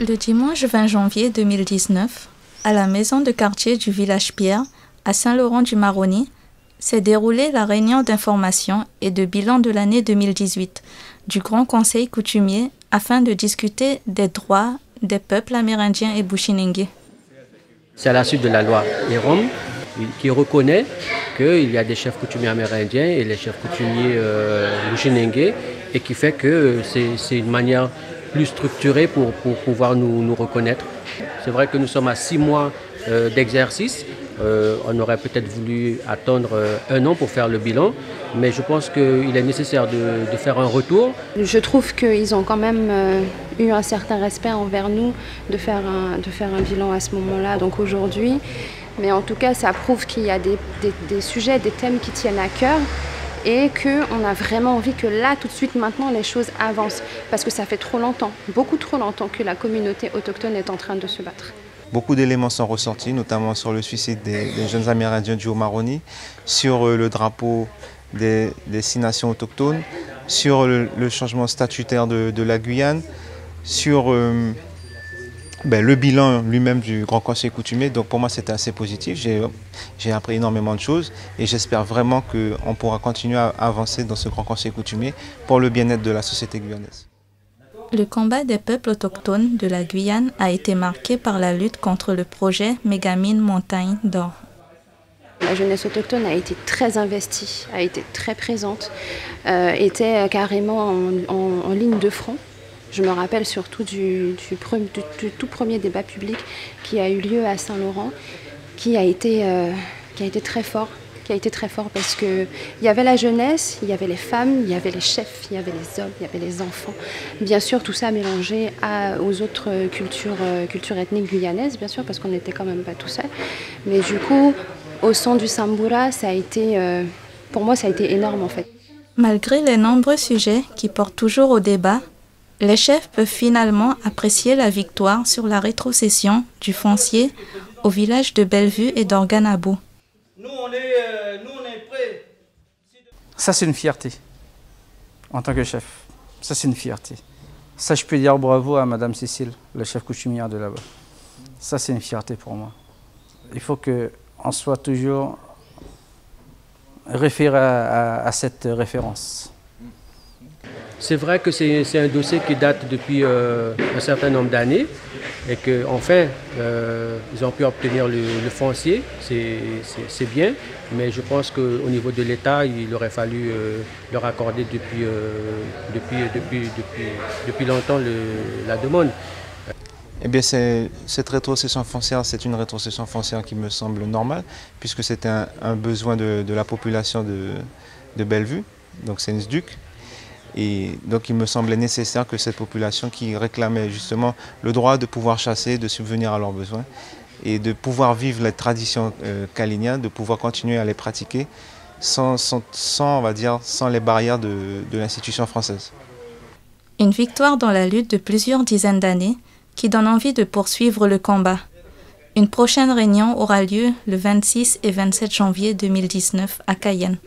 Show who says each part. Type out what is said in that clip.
Speaker 1: Le dimanche 20 janvier 2019, à la maison de quartier du village Pierre, à Saint-Laurent-du-Maroni, s'est déroulée la réunion d'information et de bilan de l'année 2018 du Grand Conseil coutumier afin de discuter des droits des peuples amérindiens et bushinengue.
Speaker 2: C'est à la suite de la loi EROM qui reconnaît qu'il y a des chefs coutumiers amérindiens et les chefs coutumiers bushinengue et qui fait que c'est une manière plus structurée pour pouvoir nous reconnaître. C'est vrai que nous sommes à 6 mois d'exercice. On aurait peut-être voulu attendre 1 an pour faire le bilan, mais je pense qu'il est nécessaire de faire un retour.
Speaker 3: Je trouve qu'ils ont quand même eu un certain respect envers nous de faire un bilan à ce moment-là, donc aujourd'hui. Mais en tout cas, ça prouve qu'il y a des sujets, des thèmes qui tiennent à cœur et qu'on a vraiment envie que là, tout de suite, maintenant, les choses avancent. Parce que ça fait trop longtemps, beaucoup trop longtemps que la communauté autochtone est en train de se battre.
Speaker 4: Beaucoup d'éléments sont ressortis, notamment sur le suicide des jeunes Amérindiens du Haut-Maroni, sur le drapeau des 6 nations autochtones, sur le changement statutaire de la Guyane, sur le bilan lui-même du Grand Conseil coutumier. Donc pour moi, c'était assez positif. J'ai appris énormément de choses et j'espère vraiment qu'on pourra continuer à avancer dans ce Grand Conseil coutumier pour le bien-être de la société guyanaise.
Speaker 1: Le combat des peuples autochtones de la Guyane a été marqué par la lutte contre le projet Mégamine Montagne d'Or.
Speaker 3: La jeunesse autochtone a été très investie, a été très présente, était carrément en ligne de front. Je me rappelle surtout du tout premier débat public qui a eu lieu à Saint-Laurent, qui a été très fort. Parce qu'il y avait la jeunesse, il y avait les femmes, il y avait les chefs, il y avait les hommes, il y avait les enfants. Bien sûr, tout ça mélangé aux autres cultures ethniques guyanaises, bien sûr, parce qu'on n'était quand même pas tout seul. Mais du coup, au son du Sambura, pour moi, ça a été énorme en fait.
Speaker 1: Malgré les nombreux sujets qui portent toujours au débat, les chefs peuvent finalement apprécier la victoire sur la rétrocession du foncier au village de Bellevue et d'Organabo.
Speaker 5: Nous, on est prêts.
Speaker 6: Ça, c'est une fierté, en tant que chef. Ça, c'est une fierté. Ça, je peux dire bravo à Madame Cécile, la chef coutumière de là-bas. Ça, c'est une fierté pour moi. Il faut qu'on soit toujours référé à cette référence.
Speaker 2: C'est vrai que c'est un dossier qui date depuis un certain nombre d'années et qu'enfin, ils ont pu obtenir le foncier, c'est bien, mais je pense qu'au niveau de l'État, il aurait fallu leur accorder depuis longtemps la demande.
Speaker 4: Eh bien, cette rétrocession foncière, c'est une rétrocession foncière qui me semble normale, puisque c'est un besoin de la population de Bellevue, donc c'est une SDUC. Et donc il me semblait nécessaire que cette population qui réclamait justement le droit de pouvoir chasser, de subvenir à leurs besoins et de pouvoir vivre les traditions kaliniennes, de pouvoir continuer à les pratiquer sans les barrières de l'institution française.
Speaker 1: Une victoire dans la lutte de plusieurs dizaines d'années qui donne envie de poursuivre le combat. Une prochaine réunion aura lieu le 26 et 27 janvier 2019 à Cayenne.